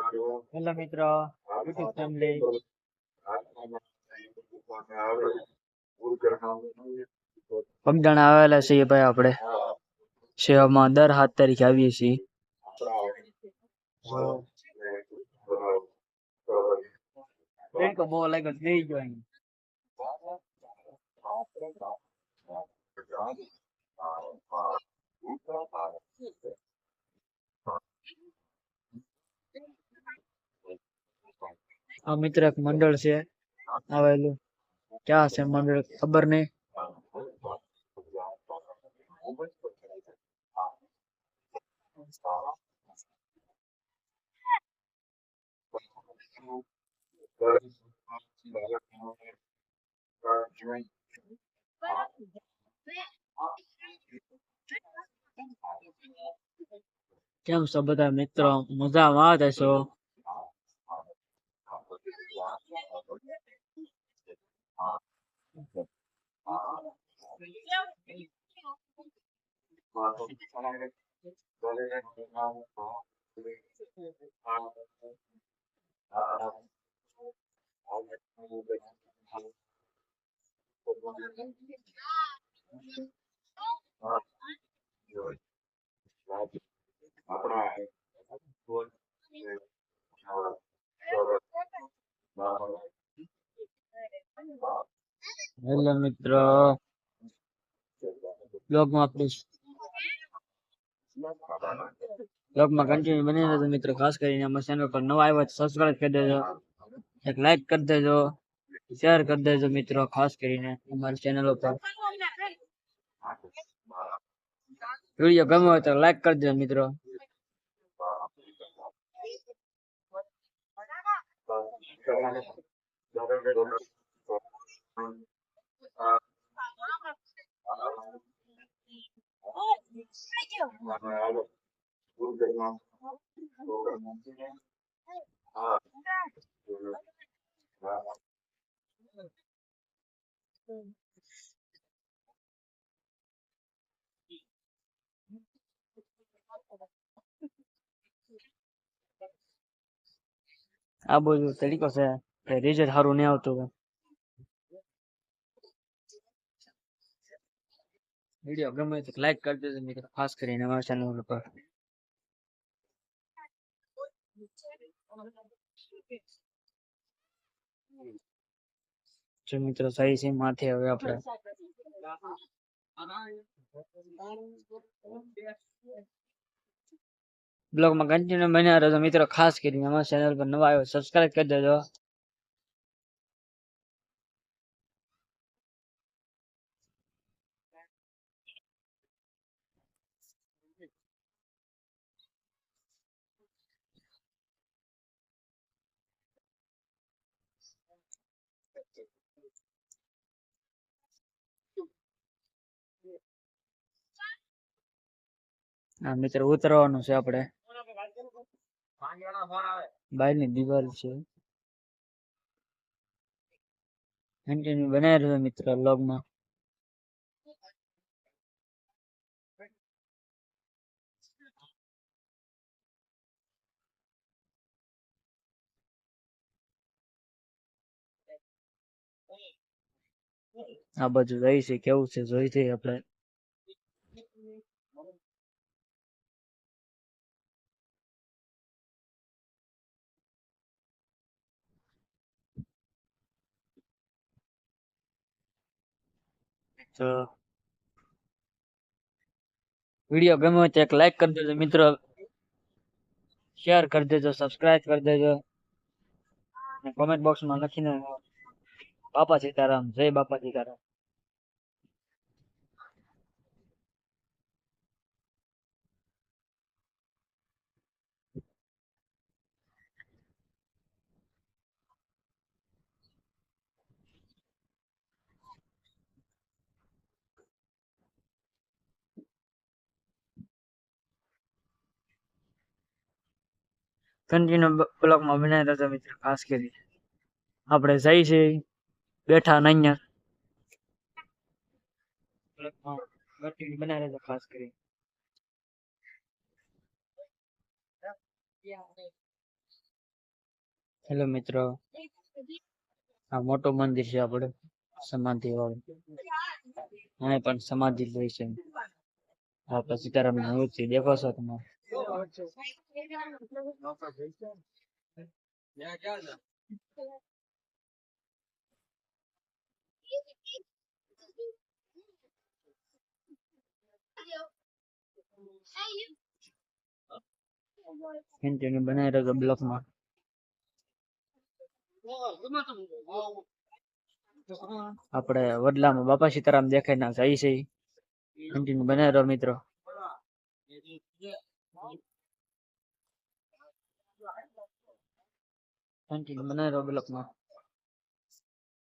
Hello મિત્રો, YouTube family. પગદાણા આવેલા છીએ ભાઈ આપણે સેવામાં દર 7 તારીખે આવીએ છીએ. બહુ લાગ્યો થઈ ગયો અહીં. આ મિત્ર એક મંડળ છે આવેલું. ક્યાં છે મંડળ ખબર નહીં. કેમ છો બધા મિત્રો? મજામાં હશો? હેલો મિત્રો, બ્લોગમાં કન્ટિન્યુ બની રહેજો મિત્રો. ખાસ કરીને અમારા ચેનલ પર નવા આવ્યા તો સબસ્ક્રાઇબ કરી દેજો, એક લાઈક કરી દેજો, શેર કરી દેજો મિત્રો. ખાસ કરીને અમારી ચેનલ પર વિડીયો ગમ્યો હોય તો લાઈક કરી દેજો મિત્રો. આ બધું તરીકો છે, રિઝલ્ટ સારું નહીં આવતું. વિડીયો ગમે તો લાઈક કરી દેજો મિત્રો, ખાસ કરીને અમારા ચેનલ પર. જો મિત્રો સહી છે માથે હવે આપણે બ્લોગમાં કન્ટિન્યુ બન્યા રહેજો મિત્રો. ખાસ કરીને અમારા ચેનલ પર નવા આવ્યો સબસ્ક્રાઇબ કરી દેજો. હા મિત્રો, ઉતરવાનું છે આપણે. બહારની દિવાલ છે. કન્ટિન્યુ બનાવી રહ્યો મિત્રો બ્લોગમાં. આ બાજુ રહી છે, કેવું છે જોઈ છે આપણે. તો વિડીયો ગમ્યો હોય તો એક લાઈક કરી દેજો મિત્રો, શેર કરી દેજો, સબસ્ક્રાઇબ કરી દેજો, કોમેન્ટ બોક્સમાં લખીને બાપા સીતારામ, જય બાપા સીતારામ. કન્ટિન્યુ બ્લોગમાં બનાવી રહેજો મિત્રો. ખાસ કરી આપણે જઈ છે બેઠા નૈયા કન્ટિન્યુ બનાવી રહેજો ખાસ કરી. હેલો મિત્રો, આ મોટું મંદિર છે આપણે સમાધિ વાળું. અહીં પણ સમાધિ હોય છે. આ પછી સીતારામ ની મૂર્તિ દેખો છો તમે. કન્ટિન્યુ બનાવી રહ્યો બ્લોક માં. આપણે વડલામાં બાપા સીતારામ દેખાય ના જાય છે. કન્ટિન્યુ બનાવી રહ્યો મિત્રો. કન્ટિન્યુ બનાવી રહ્યો બ્લોક માં.